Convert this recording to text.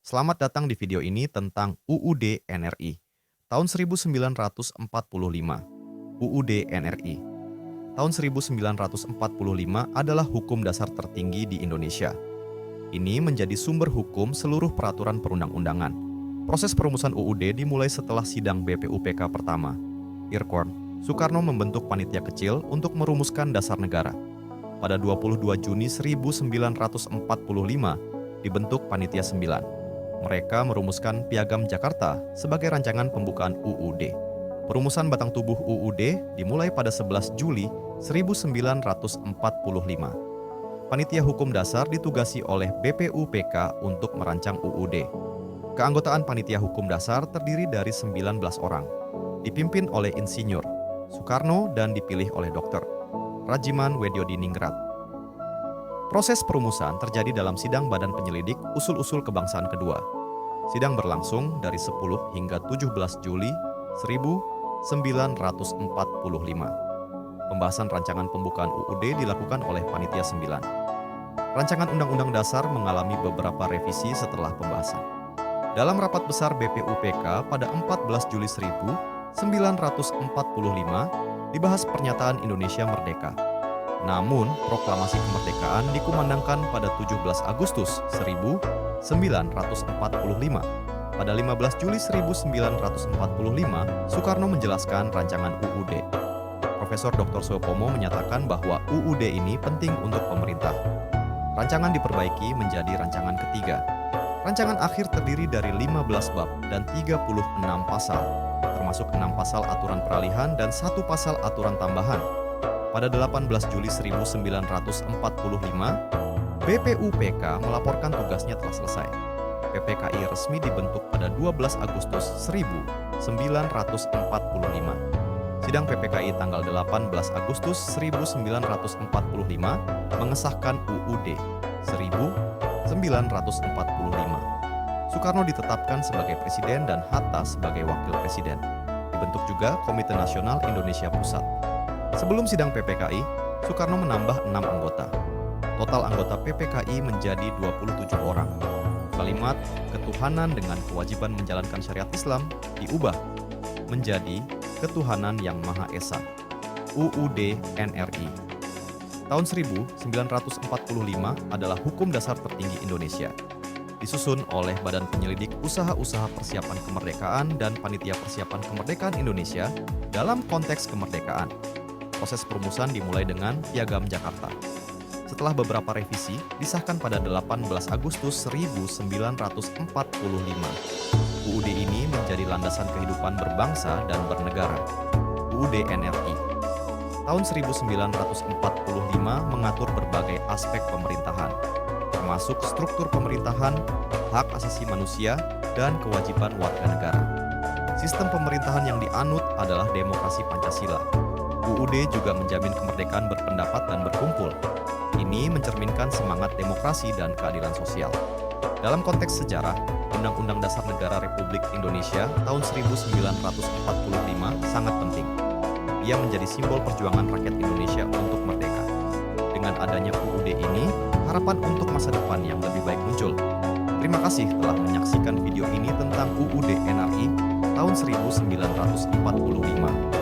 Selamat datang di video ini tentang UUD NRI tahun 1945. UUD NRI tahun 1945 adalah hukum dasar tertinggi di Indonesia. Ini menjadi sumber hukum seluruh peraturan perundang-undangan. Proses perumusan UUD dimulai setelah sidang BPUPK pertama. IRCON, Soekarno membentuk panitia kecil untuk merumuskan dasar negara. Pada 22 Juni 1945 dibentuk Panitia 9. Mereka merumuskan Piagam Jakarta sebagai rancangan pembukaan UUD. Perumusan batang tubuh UUD dimulai pada 11 Juli 1945. Panitia Hukum Dasar ditugasi oleh BPUPK untuk merancang UUD. Keanggotaan Panitia Hukum Dasar terdiri dari 19 orang, dipimpin oleh Insinyur Soekarno dan dipilih oleh Dr. Rajiman Wedyodiningrat. Proses perumusan terjadi dalam sidang Badan Penyelidik Usul-Usul Kebangsaan Kedua. Sidang berlangsung dari 10 hingga 17 Juli 1945. Pembahasan rancangan pembukaan UUD dilakukan oleh Panitia 9. Rancangan Undang-Undang Dasar mengalami beberapa revisi setelah pembahasan. Dalam rapat besar BPUPK pada 14 Juli 1945, dibahas pernyataan Indonesia Merdeka. Namun, proklamasi kemerdekaan dikumandangkan pada 17 Agustus 1945. Pada 15 Juli 1945, Soekarno menjelaskan rancangan UUD. Profesor Dr. Supomo menyatakan bahwa UUD ini penting untuk pemerintah. Rancangan diperbaiki menjadi rancangan ketiga. Rancangan akhir terdiri dari 15 bab dan 36 pasal, termasuk 6 pasal aturan peralihan dan 1 pasal aturan tambahan. Pada 18 Juli 1945, BPUPK melaporkan tugasnya telah selesai. PPKI resmi dibentuk pada 12 Agustus 1945. Sidang PPKI tanggal 18 Agustus 1945 mengesahkan UUD 1945. Soekarno ditetapkan sebagai presiden dan Hatta sebagai wakil presiden. Dibentuk juga Komite Nasional Indonesia Pusat. Sebelum sidang PPKI, Soekarno menambah 6 anggota. Total anggota PPKI menjadi 27 orang. Kalimat ketuhanan dengan kewajiban menjalankan syariat Islam diubah menjadi ketuhanan yang Maha Esa. UUD NRI tahun 1945 adalah hukum dasar tertinggi Indonesia. Disusun oleh Badan Penyelidik Usaha-Usaha Persiapan Kemerdekaan dan Panitia Persiapan Kemerdekaan Indonesia dalam konteks kemerdekaan. Proses perumusan dimulai dengan Piagam Jakarta. Setelah beberapa revisi, disahkan pada 18 Agustus 1945. UUD ini menjadi landasan kehidupan berbangsa dan bernegara. UUD NRI tahun 1945 mengatur berbagai aspek pemerintahan, termasuk struktur pemerintahan, hak asasi manusia, dan kewajiban warga negara. Sistem pemerintahan yang dianut adalah demokrasi Pancasila. UUD juga menjamin kemerdekaan berpendapat dan berkumpul. Ini mencerminkan semangat demokrasi dan keadilan sosial. Dalam konteks sejarah, Undang-Undang Dasar Negara Republik Indonesia tahun 1945 sangat penting. Ia menjadi simbol perjuangan rakyat Indonesia untuk merdeka. Dengan adanya UUD ini, harapan untuk masa depan yang lebih baik muncul. Terima kasih telah menyaksikan video ini tentang UUD NRI tahun 1945.